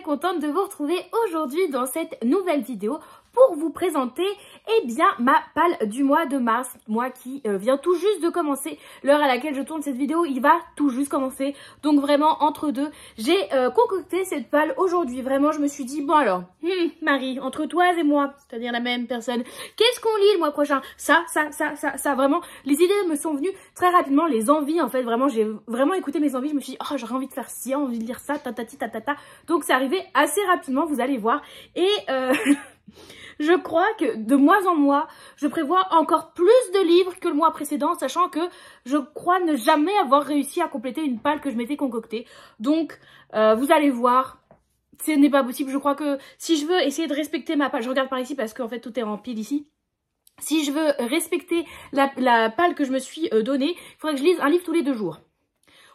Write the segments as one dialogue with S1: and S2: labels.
S1: contente de vous retrouver aujourd'hui dans cette nouvelle vidéo pour vous présenter ma palle du mois de mars, mois qui vient tout juste de commencer. L'heure à laquelle je tourne cette vidéo, il va tout juste commencer, donc vraiment entre deux. J'ai concocté cette palle aujourd'hui, vraiment je me suis dit, bon alors, Marie, entre toi et moi, c'est-à-dire la même personne, qu'est-ce qu'on lit le mois prochain? Ça, vraiment, les idées me sont venues très rapidement, les envies en fait, vraiment, j'ai vraiment écouté mes envies, je me suis dit, oh j'aurais envie de faire ci, envie de lire ça, tatati tatata, donc c'est arrivé assez rapidement, vous allez voir, et je crois que de mois en mois, je prévois encore plus de livres que le mois précédent, sachant que je crois ne jamais avoir réussi à compléter une palle que je m'étais concoctée. Donc, vous allez voir, ce n'est pas possible. Je crois que si je veux essayer de respecter ma palle, je regarde par ici parce qu'en fait tout est en pile ici. Si je veux respecter la palle que je me suis donnée, il faudrait que je lise un livre tous les 2 jours.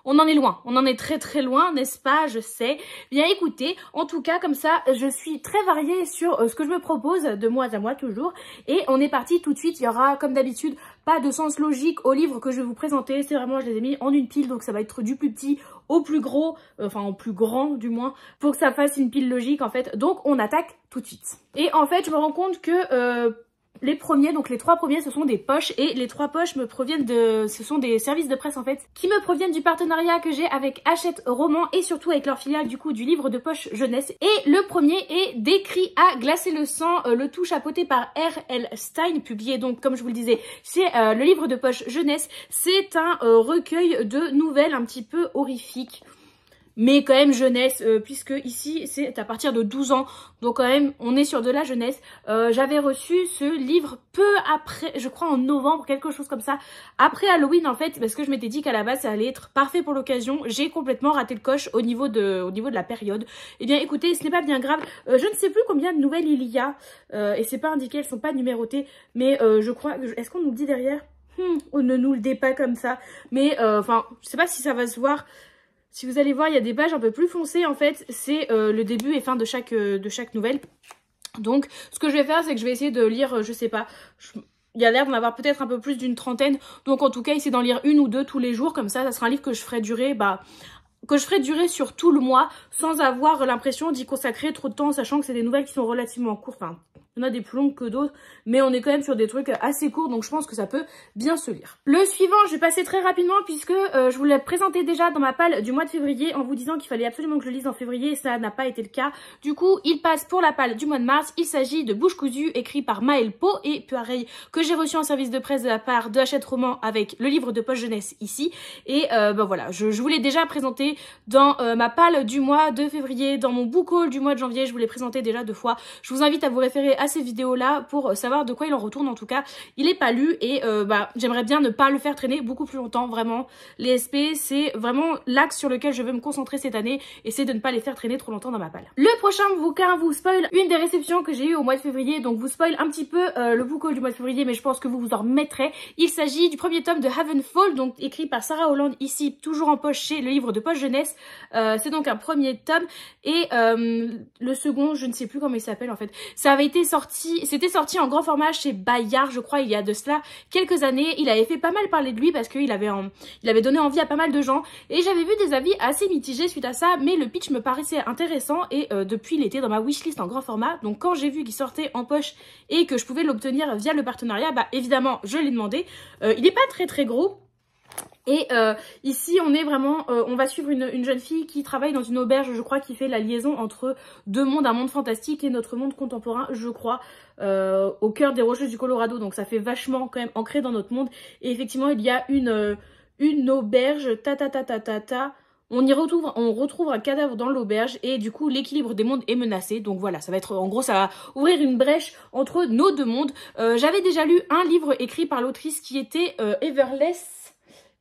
S1: On en est loin, on en est très très loin, n'est-ce pas? Je sais. Bien écoutez, en tout cas comme ça, je suis très variée sur ce que je me propose de mois à mois toujours. Et on est parti tout de suite, il y aura comme d'habitude pas de sens logique aux livres que je vais vous présenter. C'est vraiment, je les ai mis en une pile, donc ça va être du plus petit au plus gros, enfin au plus grand du moins, pour que ça fasse une pile logique en fait. Donc on attaque tout de suite. Et en fait, je me rends compte que les premiers, donc les 3 premiers, ce sont des poches et les 3 poches me proviennent ce sont des services de presse en fait, qui me proviennent du partenariat que j'ai avec Hachette Roman et surtout avec leur filiale du coup du livre de poche jeunesse. Et le premier est D'écrit à glacer le sang, le tout chapeauté par R.L. Stein, publié donc comme je vous le disais chez le livre de poche jeunesse. C'est un recueil de nouvelles un petit peu horrifiques, mais quand même jeunesse, puisque ici c'est à partir de 12 ans, donc quand même on est sur de la jeunesse. J'avais reçu ce livre peu après, je crois en novembre, quelque chose comme ça, après Halloween en fait, parce que je m'étais dit qu'à la base ça allait être parfait pour l'occasion. J'ai complètement raté le coche au niveau de la période. Et bien écoutez, ce n'est pas bien grave, je ne sais plus combien de nouvelles il y a, et c'est pas indiqué, elles sont pas numérotées, mais je crois, est-ce qu'on nous le dit derrière? On ne nous le dit pas comme ça, mais enfin, je sais pas si ça va se voir. Si vous allez voir, il y a des pages un peu plus foncées en fait, c'est le début et fin de chaque nouvelle. Donc ce que je vais faire, c'est que je vais essayer de lire, je sais pas, il y a l'air d'en avoir peut-être un peu plus d'une trentaine. Donc en tout cas, essayer d'en lire 1 ou 2 tous les jours, comme ça sera un livre que je ferai durer, sur tout le mois, sans avoir l'impression d'y consacrer trop de temps, sachant que c'est des nouvelles qui sont relativement courtes. Enfin, il y en a des plus longues que d'autres, mais on est quand même sur des trucs assez courts, donc je pense que ça peut bien se lire. Le suivant, je vais passer très rapidement, puisque je vous l'ai présenté déjà dans ma palle du mois de février, en vous disant qu'il fallait absolument que je le lise en février, et ça n'a pas été le cas. Du coup, il passe pour la palle du mois de mars. Il s'agit de Bouche cousue, écrit par Maëlle Pau, et pareil, que j'ai reçu en service de presse de la part de Hachette Roman, avec le livre de poche jeunesse ici. Et voilà, je vous l'ai déjà présenté dans ma palle du mois de février, dans mon book haul du mois de janvier, je vous l'ai présenté déjà 2 fois. Je vous invite à vous référer à ces vidéos là pour savoir de quoi il en retourne. En tout cas, il est pas lu et j'aimerais bien ne pas le faire traîner beaucoup plus longtemps. Vraiment, les SP c'est vraiment l'axe sur lequel je veux me concentrer cette année, et c'est de ne pas les faire traîner trop longtemps dans ma palle. Le prochain bouquin vous spoil une des réceptions que j'ai eues au mois de février, donc vous spoil un petit peu le book haul du mois de février, mais je pense que vous vous en remettrez. Il s'agit du premier tome de Havenfall, donc écrit par Sarah Holland ici, toujours en poche chez le livre de poche jeunesse. C'est donc un premier tome, et le second, je ne sais plus comment il s'appelle en fait. Ça avait été sorti, c'était sorti en grand format chez Bayard, je crois, il y a de cela quelques années. Il avait fait pas mal parler de lui parce qu'il avait donné envie à pas mal de gens, et j'avais vu des avis assez mitigés suite à ça, mais le pitch me paraissait intéressant, et depuis il était dans ma wishlist en grand format. Donc quand j'ai vu qu'il sortait en poche et que je pouvais l'obtenir via le partenariat, évidemment je l'ai demandé. Il n'est pas très très gros. Et ici on est vraiment, on va suivre une jeune fille qui travaille dans une auberge, je crois, qui fait la liaison entre 2 mondes, un monde fantastique et notre monde contemporain, je crois, au cœur des Rocheuses du Colorado, donc ça fait vachement quand même ancré dans notre monde. Et effectivement il y a une auberge, on retrouve un cadavre dans l'auberge, et du coup l'équilibre des mondes est menacé. Donc voilà, ça va être, en gros ça va ouvrir une brèche entre nos 2 mondes. J'avais déjà lu un livre écrit par l'autrice qui était Everless,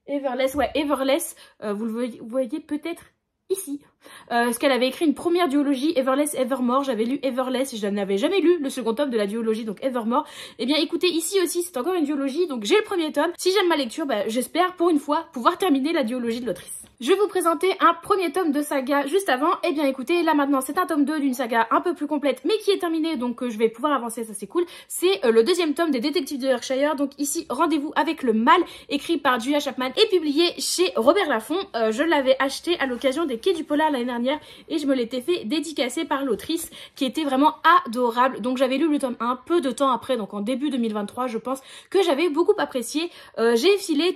S1: vous le voyez peut-être ici. Parce qu'elle avait écrit une première duologie, Everless Evermore. J'avais lu Everless et je n'avais jamais lu le second tome de la duologie, donc Evermore. Et bien écoutez, ici aussi c'est encore une duologie, donc j'ai le premier tome. Si j'aime ma lecture, j'espère pour une fois pouvoir terminer la duologie de l'autrice. Je vais vous présenter un premier tome de saga juste avant. Et bien écoutez, là maintenant c'est un tome 2 d'une saga un peu plus complète, mais qui est terminée, donc je vais pouvoir avancer, ça c'est cool. C'est le 2e tome des Détectives de Yorkshire, donc ici Rendez-vous avec le mal, écrit par Julia Chapman et publié chez Robert Laffont. Je l'avais acheté à l'occasion des Quais du Polar l'année dernière et je me l'étais fait dédicacer par l'autrice qui était vraiment adorable. Donc j'avais lu le tome 1 peu de temps après, donc en début 2023 je pense, que j'avais beaucoup apprécié. J'avais filé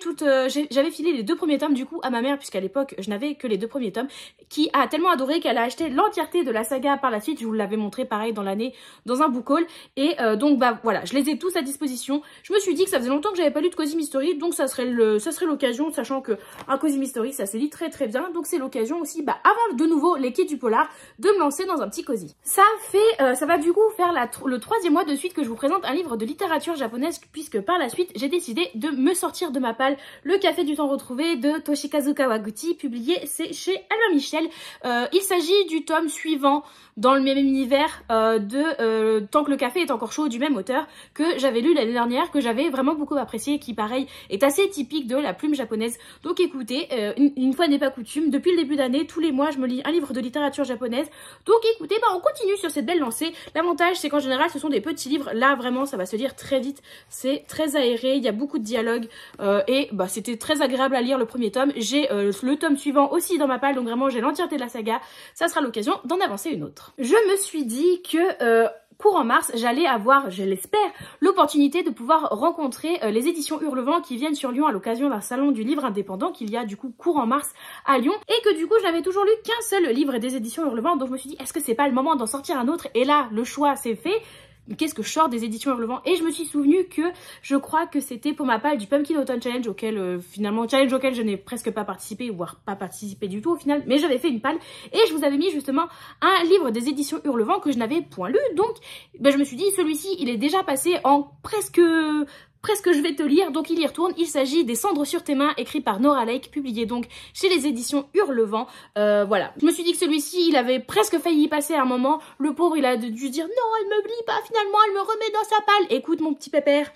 S1: les 2 premiers tomes du coup à ma mère, puisqu'à l'époque je n'avais que les 2 premiers tomes, qui a tellement adoré qu'elle a acheté l'entièreté de la saga par la suite. Je vous l'avais montré pareil dans l'année dans un book haul et donc bah voilà, je les ai tous à disposition. Je me suis dit que ça faisait longtemps que j'avais pas lu de Cozy Mystery, donc ça serait l'occasion, sachant que un Cozy Mystery ça se lit très très bien, donc c'est l'occasion aussi, bah avant de nouveau les quais du polar, de me lancer dans un petit cosy. Ça va du coup faire le 3e mois de suite que je vous présente un livre de littérature japonaise, puisque par la suite j'ai décidé de me sortir de ma palle Le Café du Temps Retrouvé de Toshikazu Kawaguchi, publié c'est chez Albin Michel. Il s'agit du tome suivant dans le même univers de Tant que le café est encore chaud, du même auteur, que j'avais lu l'année dernière, que j'avais vraiment beaucoup apprécié, qui pareil est assez typique de la plume japonaise. Donc écoutez, une fois n'est pas coutume, depuis le début d'année, tous les mois je me lis un livre de littérature japonaise. Donc écoutez, bah on continue sur cette belle lancée. L'avantage c'est qu'en général ce sont des petits livres, là vraiment ça va se lire très vite, c'est très aéré, il y a beaucoup de dialogue et bah c'était très agréable à lire le premier tome. J'ai le tome suivant aussi dans ma palle, donc vraiment j'ai l'entièreté de la saga, ça sera l'occasion d'en avancer une autre. Je me suis dit que courant mars, j'allais avoir, je l'espère, l'opportunité de pouvoir rencontrer les éditions Hurlevent qui viennent sur Lyon à l'occasion d'un salon du livre indépendant qu'il y a du coup courant mars à Lyon, et que du coup je n'avais toujours lu qu'un seul livre des éditions Hurlevent, donc je me suis dit est-ce que c'est pas le moment d'en sortir un autre, et là le choix s'est fait. Qu'est-ce que je sors des éditions Hurlevent, et je me suis souvenu que je crois que c'était pour ma palle du Pumpkin Autumn Challenge auquel challenge auquel je n'ai presque pas participé, voire pas participé du tout au final, mais j'avais fait une palle et je vous avais mis justement un livre des éditions Hurlevent que je n'avais point lu, donc ben, je me suis dit celui-ci il est déjà passé en presque je vais te lire, donc il y retourne. Il s'agit des Cendres sur tes mains, écrit par Nora Lake, publié donc chez les éditions Hurlevent. Voilà, je me suis dit que celui-ci, il avait presque failli y passer à un moment. Le pauvre, il a dû dire non, elle me lit pas, finalement, elle me remet dans sa palle. Écoute mon petit pépère,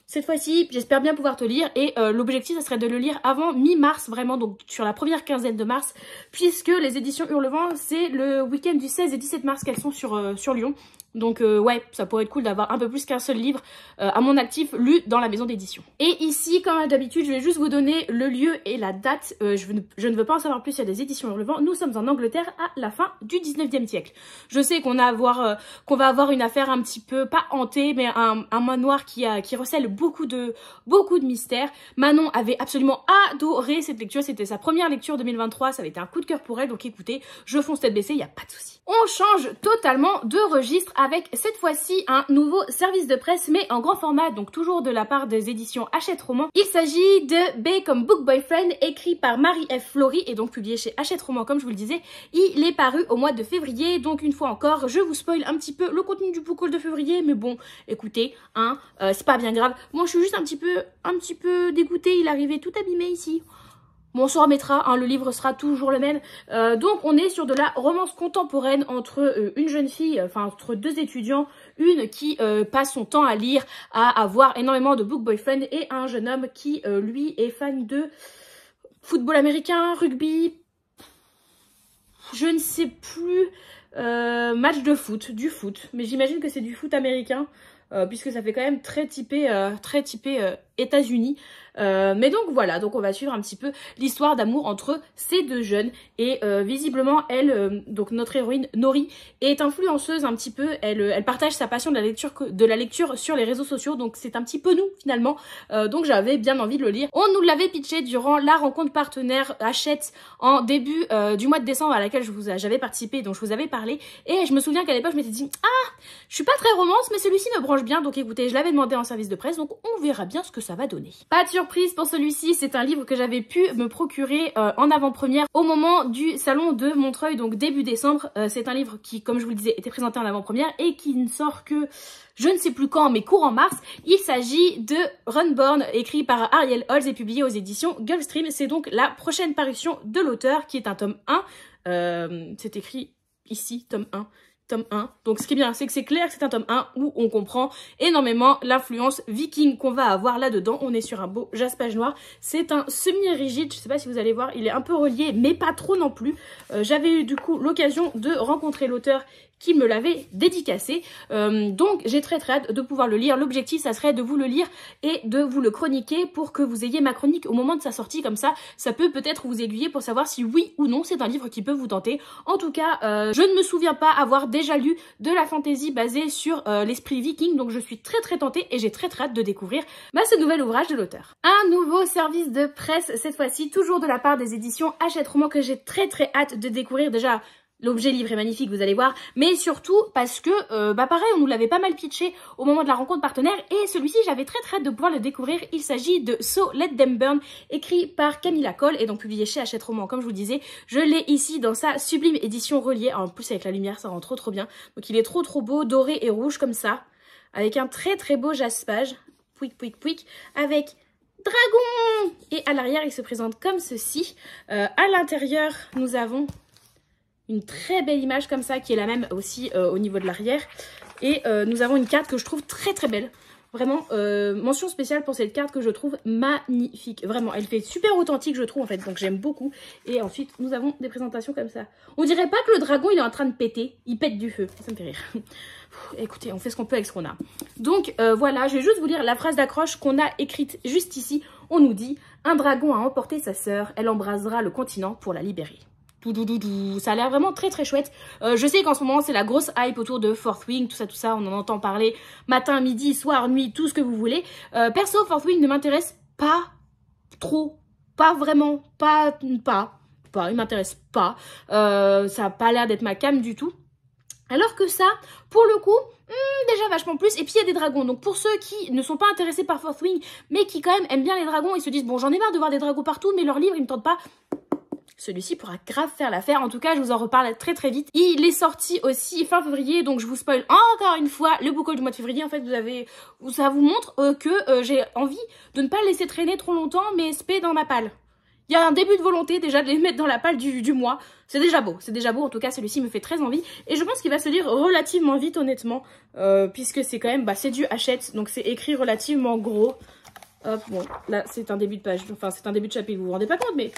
S1: cette fois-ci, j'espère bien pouvoir te lire, et l'objectif, ça serait de le lire avant mi-mars, vraiment, donc sur la première quinzaine de mars, puisque les éditions Hurlevent, c'est le week-end du 16 et 17 mars qu'elles sont sur Lyon. Donc ouais, ça pourrait être cool d'avoir un peu plus qu'un seul livre à mon actif lu dans la maison d'édition. Et ici, comme d'habitude, je vais juste vous donner le lieu et la date. Je ne veux pas en savoir plus sur les éditions Hurlevent. Nous sommes en Angleterre à la fin du 19e siècle. Je sais qu'on va avoir une affaire un petit peu, pas hantée, mais un manoir qui recèle beaucoup de mystères. Manon avait absolument adoré cette lecture. C'était sa première lecture 2023. Ça avait été un coup de cœur pour elle. Donc écoutez, je fonce tête baissée, il n'y a pas de souci. On change totalement de registre avec cette fois-ci un nouveau service de presse, mais en grand format, donc toujours de la part des éditions Hachette Roman. Il s'agit de B comme Book Boyfriend, écrit par Marie F. Flory et donc publié chez Hachette Roman, comme je vous le disais. Il est paru au mois de février, donc une fois encore, je vous spoil un petit peu le contenu du book haul de février, mais bon, écoutez, hein, c'est pas bien grave. Moi, je suis juste un petit peu dégoûtée, il arrivait tout abîmé ici. Bon, on s'en remettra, hein, le livre sera toujours le même. Donc on est sur de la romance contemporaine entre une jeune fille, enfin entre 2 étudiants, une qui passe son temps à lire, à avoir énormément de book boyfriend, et un jeune homme qui lui est fan de football américain, rugby, je ne sais plus, match de foot, du foot, mais j'imagine que c'est du foot américain. Puisque ça fait quand même très typé États-Unis. Mais donc voilà, donc on va suivre un petit peu l'histoire d'amour entre ces 2 jeunes. Et visiblement, elle, donc notre héroïne Nori, est influenceuse un petit peu. Elle partage sa passion de la lecture sur les réseaux sociaux. Donc c'est un petit peu nous finalement. Donc j'avais bien envie de le lire. On nous l'avait pitché durant la rencontre partenaire Hachette en début du mois de décembre, à laquelle j'avais participé, dont je vous avais parlé. Et je me souviens qu'à l'époque je m'étais dit ah, je suis pas très romance, mais celui-ci me branche bien. Donc écoutez, je l'avais demandé en service de presse, donc on verra bien ce que ça va donner. Pas de surprise pour celui-ci, c'est un livre que j'avais pu me procurer en avant-première au moment du salon de Montreuil, donc début décembre. C'est un livre qui, comme je vous le disais, était présenté en avant-première et qui ne sort que je ne sais plus quand, mais courant mars. Il s'agit de Runborn, écrit par Ariel Holz et publié aux éditions Gulfstream. C'est donc la prochaine parution de l'auteur, qui est un tome 1. C'est écrit ici, tome 1. Tome 1. Donc ce qui est bien, c'est que c'est clair que c'est un tome 1 où on comprend énormément l'influence viking qu'on va avoir là-dedans. On est sur un beau jaspage noir. C'est un semi-rigide, je sais pas si vous allez voir, il est un peu relié, mais pas trop non plus. J'avais eu du coup l'occasion de rencontrer l'auteur qui me l'avait dédicacé. Donc j'ai très hâte de pouvoir le lire. L'objectif, ça serait de vous le lire et de vous le chroniquer pour que vous ayez ma chronique au moment de sa sortie. Comme ça peut peut-être vous aiguiller pour savoir si oui ou non c'est un livre qui peut vous tenter. En tout cas, je ne me souviens pas avoir déjà lu de la fantasy basée sur l'esprit viking, donc je suis très tentée et j'ai très hâte de découvrir ce nouvel ouvrage de l'auteur. Un nouveau service de presse, cette fois-ci toujours de la part des éditions Hachette Roman, que j'ai très hâte de découvrir. Déjà, l'objet livre est magnifique, vous allez voir, mais surtout parce que, pareil, on nous l'avait pas mal pitché au moment de la rencontre partenaire, et celui-ci, j'avais très hâte de pouvoir le découvrir. Il s'agit de So Let Them Burn, écrit par Camilla Cole, et donc publié chez Hachette Roman, comme je vous disais. Je l'ai ici dans sa sublime édition reliée. En plus, avec la lumière, ça rend trop bien. Donc, il est trop beau, doré et rouge, comme ça, avec un très beau jaspage, pouic, avec dragon! Et à l'arrière, il se présente comme ceci. À l'intérieur, nous avons une très belle image comme ça, qui est la même aussi au niveau de l'arrière. Et nous avons une carte que je trouve très belle. Vraiment, mention spéciale pour cette carte que je trouve magnifique. Vraiment, elle fait super authentique, je trouve, en fait. Donc, j'aime beaucoup. Et ensuite, nous avons des présentations comme ça. On dirait pas que le dragon, il est en train de péter. Il pète du feu. Ça me fait rire. Écoutez, on fait ce qu'on peut avec ce qu'on a. Donc, voilà, je vais juste vous lire la phrase d'accroche qu'on a écrite juste ici. On nous dit « Un dragon a emporté sa sœur. Elle embrasera le continent pour la libérer. » Ça a l'air vraiment très chouette. Je sais qu'en ce moment, c'est la grosse hype autour de Fourth Wing, tout ça. On en entend parler matin, midi, soir, nuit, tout ce que vous voulez. Perso, Fourth Wing ne m'intéresse pas trop. Pas vraiment. Il m'intéresse pas. Ça n'a pas l'air d'être ma came du tout. Alors que ça, pour le coup, déjà vachement plus. Et puis il y a des dragons. Donc pour ceux qui ne sont pas intéressés par Fourth Wing, mais qui quand même aiment bien les dragons, ils se disent, bon, j'en ai marre de voir des dragons partout, mais leurs livres, ils me tentent pas. Celui-ci pourra grave faire l'affaire. En tout cas, je vous en reparle très vite. Il est sorti aussi fin février, donc je vous spoil encore une fois le book haul du mois de février. En fait, ça vous montre que j'ai envie de ne pas le laisser traîner trop longtemps mes SP dans ma palle. Il y a un début de volonté déjà de les mettre dans la palle du mois. C'est déjà beau. En tout cas, celui-ci me fait très envie. Et je pense qu'il va se lire relativement vite, honnêtement. Puisque c'est quand même, c'est du Hachette. Donc c'est écrit relativement gros. Hop, bon, là c'est un début de page. Enfin, c'est un début de chapitre, vous vous rendez pas compte, mais...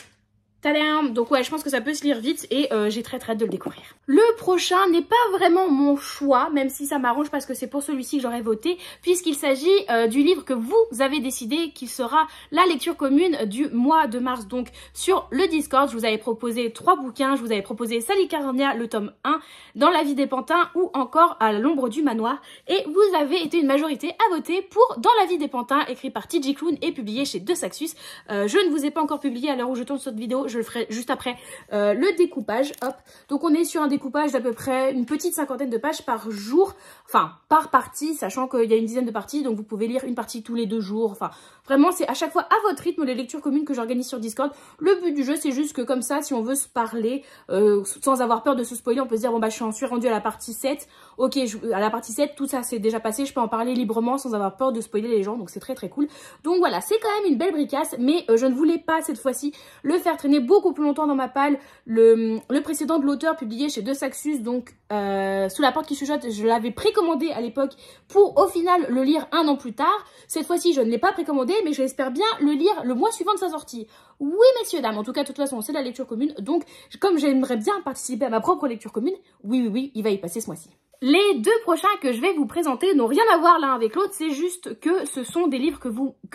S1: Tadam! Donc ouais, je pense que ça peut se lire vite et j'ai très hâte de le découvrir. Le prochain n'est pas vraiment mon choix, même si ça m'arrange parce que c'est pour celui-ci que j'aurais voté, puisqu'il s'agit du livre que vous avez décidé qu'il sera la lecture commune du mois de mars. Donc sur le Discord, je vous avais proposé 3 bouquins, je vous avais proposé Salicarnia, le tome 1, Dans la vie des pantins ou encore À l'ombre du manoir. Et vous avez été une majorité à voter pour Dans la vie des pantins, écrit par TJ Klune et publié chez De Saxus. Je ne vous ai pas encore publié à l'heure où je tourne cette vidéo, je le ferai juste après le découpage. Hop. Donc on est sur un découpage d'à peu près une petite 50aine de pages par jour, enfin par partie, sachant qu'il y a une dizaine de parties, donc vous pouvez lire une partie tous les 2 jours. Enfin vraiment c'est à chaque fois à votre rythme les lectures communes que j'organise sur Discord. Le but du jeu c'est juste que comme ça, si on veut se parler sans avoir peur de se spoiler, on peut se dire bon bah je suis rendue à la partie 7, ok à la partie 7 tout ça c'est déjà passé, je peux en parler librement sans avoir peur de spoiler les gens, donc c'est très cool. Donc voilà, c'est quand même une belle bricasse, mais je ne voulais pas cette fois-ci le faire traîner beaucoup plus longtemps dans ma palle. Le précédent de l'auteur publié chez De Saxus, donc Sous la porte qui chuchote, je l'avais précommandé à l'époque pour au final le lire 1 an plus tard. Cette fois-ci je ne l'ai pas précommandé, mais j'espère bien le lire le mois suivant de sa sortie. Oui messieurs dames, en tout cas de toute façon c'est la lecture commune, donc comme j'aimerais bien participer à ma propre lecture commune, oui il va y passer ce mois-ci. Les 2 prochains que je vais vous présenter n'ont rien à voir l'un avec l'autre, c'est juste que ce sont des livres que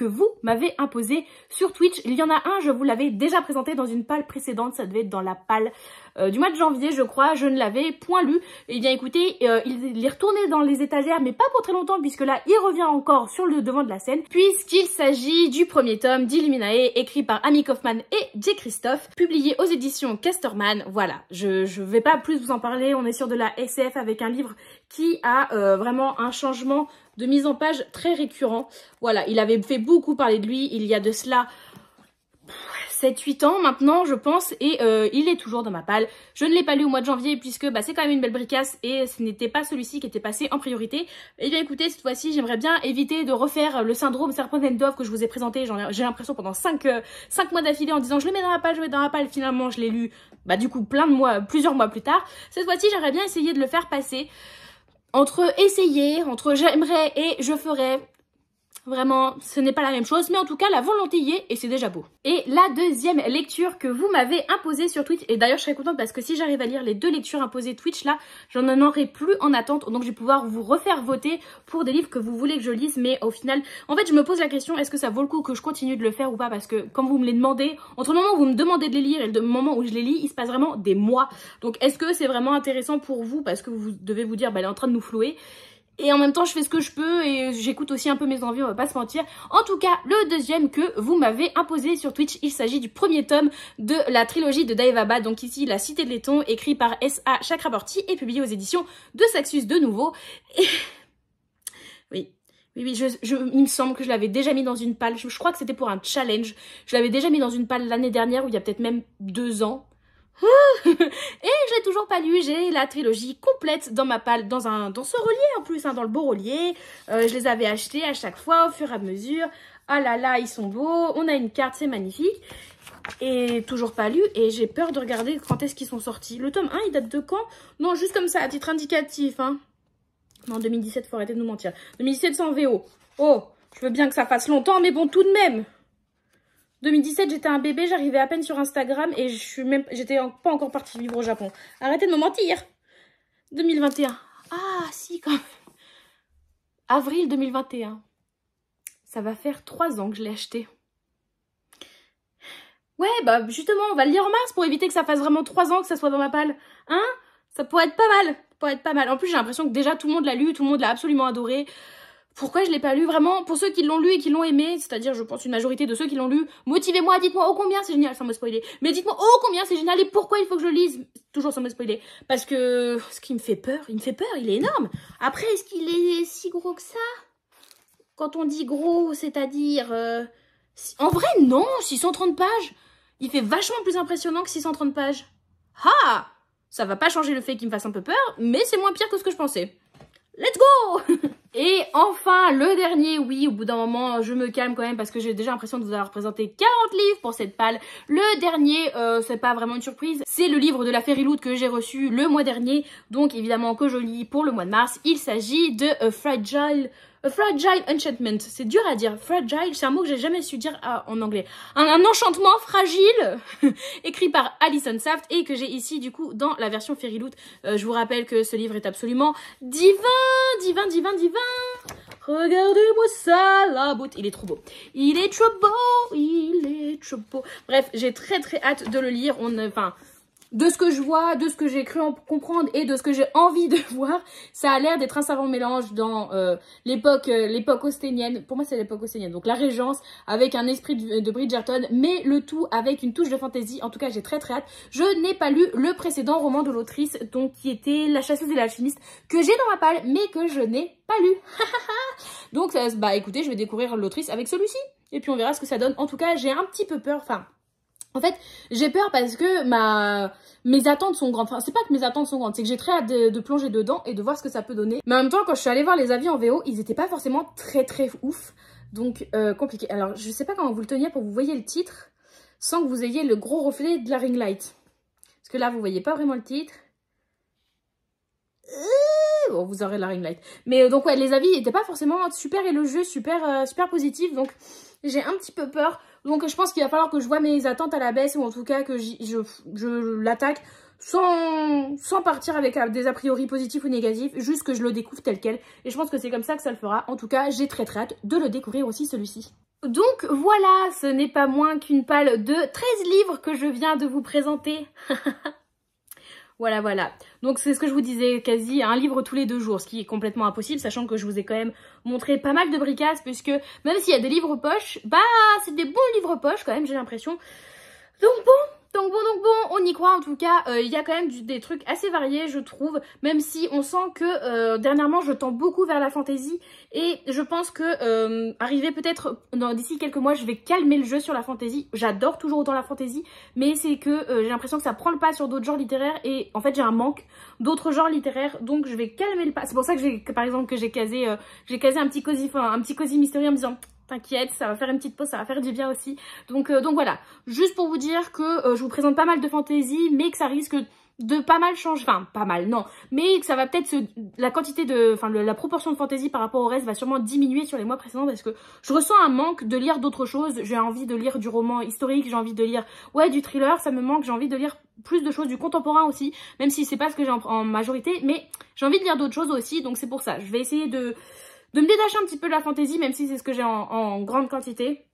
S1: vous m'avez imposés sur Twitch. Il y en a un, je vous l'avais déjà présenté dans une palle précédente, ça devait être dans la palle du mois de janvier je crois, je ne l'avais point lu. Et bien écoutez, il est retourné dans les étagères, mais pas pour très longtemps puisque là il revient encore sur le devant de la scène, puisqu'il s'agit du premier tome d'Illuminae, écrit par Amy Kaufman et J. Christophe, publié aux éditions Casterman. Voilà, je vais pas plus vous en parler, on est sur de la SF avec un livre qui a vraiment un changement de mise en page très récurrent. Voilà, il avait fait beaucoup parler de lui il y a de cela 7-8 ans maintenant je pense, et il est toujours dans ma palle. Je ne l'ai pas lu au mois de janvier puisque c'est quand même une belle bricasse et ce n'était pas celui-ci qui était passé en priorité. Et bien écoutez, cette fois-ci j'aimerais bien éviter de refaire le syndrome Serpentine-Dove que je vous ai présenté, j'ai l'impression pendant 5 mois d'affilée en disant je le mets dans la palle, finalement je l'ai lu du coup plusieurs mois plus tard. Cette fois-ci j'aimerais bien essayer de le faire passer entre essayer, entre j'aimerais et je ferais. Vraiment, ce n'est pas la même chose, mais en tout cas, la volonté y est et c'est déjà beau. Et la deuxième lecture que vous m'avez imposée sur Twitch, et d'ailleurs je serais contente parce que si j'arrive à lire les 2 lectures imposées Twitch là, j'en en aurai plus en attente, donc je vais pouvoir vous refaire voter pour des livres que vous voulez que je lise, mais au final, en fait je me pose la question, est-ce que ça vaut le coup que je continue de le faire ou pas, parce que comme vous me les demandez, entre le moment où vous me demandez de les lire et le moment où je les lis, il se passe vraiment des mois, donc est-ce que c'est vraiment intéressant pour vous, parce que vous devez vous dire, bah elle est en train de nous flouer. Et en même temps, je fais ce que je peux et j'écoute aussi un peu mes envies, on va pas se mentir. En tout cas, le deuxième que vous m'avez imposé sur Twitch, il s'agit du premier tome de la trilogie de Daevabad. Donc ici, La Cité de Laiton, écrit par S.A. Chakraborty et publié aux éditions de Saxus de nouveau. Et... oui, il me semble que je l'avais déjà mis dans une palle. Je crois que c'était pour un challenge. Je l'avais déjà mis dans une palle l'année dernière, ou il y a peut-être même 2 ans. Et je l'ai toujours pas lu, j'ai la trilogie complète dans ma palle, dans ce relier en plus, hein, dans le beau relier. Je les avais achetés à chaque fois au fur et à mesure. Ah là là, ils sont beaux, on a une carte, c'est magnifique. Et toujours pas lu, et j'ai peur de regarder quand est-ce qu'ils sont sortis. Le tome 1, il date de quand? Non, juste comme ça, à titre indicatif. Hein. Non, 2017, faut arrêter de nous mentir. 2017, c'est en VO. Oh, je veux bien que ça fasse longtemps, mais bon, tout de même. 2017, j'étais un bébé, j'arrivais à peine sur Instagram et j'étais pas encore partie vivre au Japon. Arrêtez de me mentir. 2021. Ah, si, quand même. Avril 2021. Ça va faire 3 ans que je l'ai acheté. Ouais, bah justement, on va le lire en mars pour éviter que ça fasse vraiment 3 ans que ça soit dans ma palle. Hein? Ça pourrait être pas mal. Ça pourrait être pas mal. En plus, j'ai l'impression que déjà tout le monde l'a lu, tout le monde l'a absolument adoré. Pourquoi je l'ai pas lu? Vraiment, pour ceux qui l'ont lu et qui l'ont aimé, c'est-à-dire je pense une majorité de ceux qui l'ont lu, motivez-moi, dites-moi oh combien c'est génial, sans me spoiler. Mais dites-moi oh combien c'est génial et pourquoi il faut que je le lise, toujours sans me spoiler. Parce que ce qui me fait peur, il est énorme. Après, est-ce qu'il est si gros que ça? Quand on dit gros, c'est-à-dire... En vrai, non, 630 pages. Il fait vachement plus impressionnant que 630 pages. Ah! Ça va pas changer le fait qu'il me fasse un peu peur, mais c'est moins pire que ce que je pensais. Let's go! Et enfin, le dernier, oui, au bout d'un moment, je me calme quand même parce que j'ai déjà l'impression de vous avoir présenté 40 livres pour cette palle. Le dernier, c'est pas vraiment une surprise, c'est le livre de la Fairyloot que j'ai reçu le mois dernier, donc évidemment que je lis pour le mois de mars. Il s'agit de Fragile Enchantment. C'est dur à dire. Fragile, c'est un mot que j'ai jamais su dire en anglais. Un enchantement fragile, écrit par Alison Saft et que j'ai ici du coup dans la version Fairyloot. Je vous rappelle que ce livre est absolument divin. Regardez-moi ça, la beauté. Il est trop beau. Il est trop beau. Bref, j'ai très hâte de le lire. Enfin... de ce que je vois, de ce que j'ai cru en comprendre et de ce que j'ai envie de voir, ça a l'air d'être un savant mélange dans l'époque austénienne. Pour moi, c'est l'époque austénienne, donc la Régence, avec un esprit de Bridgerton, mais le tout avec une touche de fantasy. En tout cas, j'ai très hâte. Je n'ai pas lu le précédent roman de l'autrice, donc qui était La chasseuse et l'alchimiste, que j'ai dans ma palle, mais que je n'ai pas lu. Donc, bah écoutez, je vais découvrir l'autrice avec celui-ci, et puis on verra ce que ça donne. En tout cas, j'ai un petit peu peur, enfin... en fait, j'ai peur parce que mes attentes sont grandes. Enfin, c'est pas que mes attentes sont grandes, c'est que j'ai très hâte de plonger dedans et de voir ce que ça peut donner. Mais en même temps, quand je suis allée voir les avis en VO, ils étaient pas forcément très ouf. Donc, compliqué. Alors, je sais pas comment vous le teniez pour que vous voyez le titre sans que vous ayez le gros reflet de la ring light. Parce que là, vous voyez pas vraiment le titre. Bon, vous aurez la ring light. Mais donc, ouais, les avis n'étaient pas forcément super élogieux, super positifs. Donc, j'ai un petit peu peur. Donc je pense qu'il va falloir que je vois mes attentes à la baisse ou en tout cas que je l'attaque sans partir avec des a priori positifs ou négatifs, juste que je le découvre tel quel. Et je pense que c'est comme ça que ça le fera. En tout cas, j'ai très hâte de le découvrir aussi celui-ci. Donc voilà, ce n'est pas moins qu'une palle de 13 livres que je viens de vous présenter. Voilà. Donc c'est ce que je vous disais, quasi un livre tous les 2 jours, ce qui est complètement impossible, sachant que je vous ai quand même montré pas mal de bricasse, puisque même s'il y a des livres poche, bah c'est des bons livres poche quand même, j'ai l'impression. Donc bon, on y croit en tout cas. Il y a quand même des trucs assez variés, je trouve, même si on sent que dernièrement je tends beaucoup vers la fantasy et je pense que arrivé peut-être d'ici quelques mois, je vais calmer le jeu sur la fantasy. J'adore toujours autant la fantasy, mais c'est que j'ai l'impression que ça prend le pas sur d'autres genres littéraires et en fait j'ai un manque d'autres genres littéraires, donc je vais calmer le pas. C'est pour ça que par exemple j'ai casé un petit cosy mystery en me disant t'inquiète, ça va faire une petite pause, ça va faire du bien aussi. Donc voilà, juste pour vous dire que je vous présente pas mal de fantasy, mais que ça risque de pas mal changer, enfin pas mal non, mais que ça va peut-être la quantité de, enfin la proportion de fantasy par rapport au reste va sûrement diminuer sur les mois précédents parce que je ressens un manque de lire d'autres choses. J'ai envie de lire du roman historique, j'ai envie de lire du thriller, ça me manque, j'ai envie de lire plus de choses, du contemporain aussi, même si c'est pas ce que j'ai en majorité, mais j'ai envie de lire d'autres choses aussi, donc c'est pour ça. Je vais essayer de me détacher un petit peu de la fantasy, même si c'est ce que j'ai en grande quantité.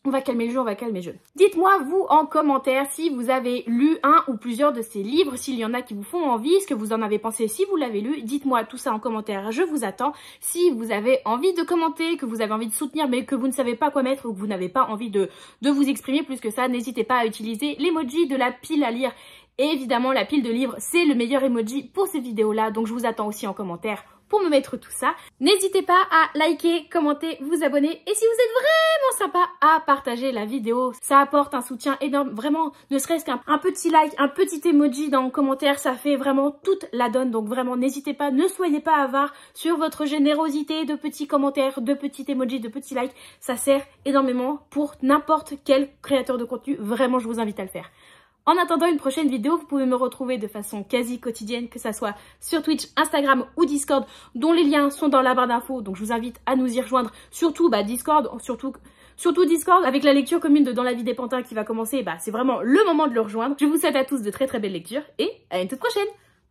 S1: On va calmer le jeu, on va calmer le jeu. Dites-moi, vous, en commentaire, si vous avez lu un ou plusieurs de ces livres, s'il y en a qui vous font envie, ce que vous en avez pensé si vous l'avez lu. Dites-moi tout ça en commentaire, je vous attends. Si vous avez envie de commenter, que vous avez envie de soutenir, mais que vous ne savez pas quoi mettre ou que vous n'avez pas envie de vous exprimer plus que ça, n'hésitez pas à utiliser l'emoji de la pile à lire. Et évidemment, la pile de livres, c'est le meilleur emoji pour ces vidéos-là, donc je vous attends aussi en commentaire pour me mettre tout ça. N'hésitez pas à liker, commenter, vous abonner et si vous êtes vraiment sympa, à partager la vidéo. Ça apporte un soutien énorme, vraiment, ne serait-ce qu'un petit like, un petit emoji dans le commentaire, ça fait vraiment toute la donne. Donc vraiment, n'hésitez pas, ne soyez pas avare sur votre générosité de petits commentaires, de petits emojis, de petits likes. Ça sert énormément pour n'importe quel créateur de contenu. Vraiment, je vous invite à le faire. En attendant une prochaine vidéo, vous pouvez me retrouver de façon quasi quotidienne, que ça soit sur Twitch, Instagram ou Discord, dont les liens sont dans la barre d'infos. Donc je vous invite à nous y rejoindre. Surtout Discord, surtout Discord, avec la lecture commune de Dans la vie des pantins qui va commencer. C'est vraiment le moment de le rejoindre. Je vous souhaite à tous de très très belles lectures et à une toute prochaine.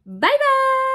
S1: Bye bye!